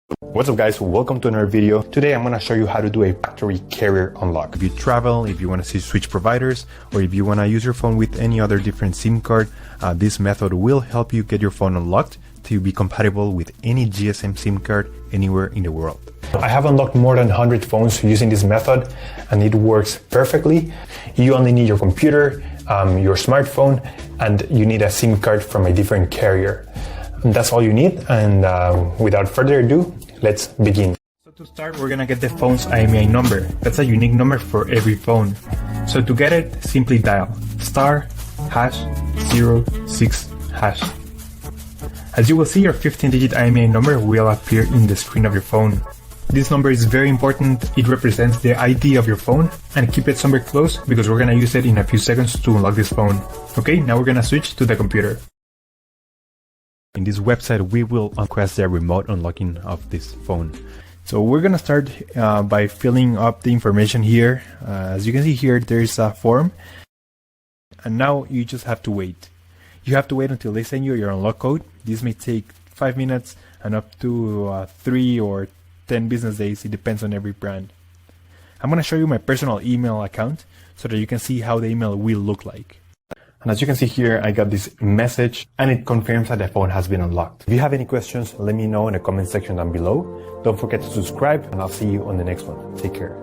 What's up guys, welcome to another video. Today I'm going to show you how to do a factory carrier unlock. If you travel, if you want to switch providers, or if you want to use your phone with any other different SIM card, this method will help you get your phone unlocked to be compatible with any GSM SIM card anywhere in the world. I have unlocked more than 100 phones using this method and it works perfectly. You only need your computer, your smartphone, and you need a SIM card from a different carrier. And that's all you need, and without further ado, let's begin. So to start, we're gonna get the phone's IMEI number. That's a unique number for every phone. So to get it, simply dial *#06#. As you will see, your 15-digit IMEI number will appear in the screen of your phone. This number is very important. It represents the ID of your phone, and keep it somewhere close because we're gonna use it in a few seconds to unlock this phone. Okay, now we're gonna switch to the computer. In this website, we will request the remote unlocking of this phone. So we're gonna start by filling up the information here. As you can see here, there's a form, and now you just have to wait. You have to wait until they send you your unlock code. This may take 5 minutes and up to 3 or 10 business days. It depends on every brand. I'm gonna show you my personal email account so that you can see how the email will look like. And as you can see here, I got this message and it confirms that the phone has been unlocked. If you have any questions, let me know in the comment section down below. Don't forget to subscribe and I'll see you on the next one. Take care.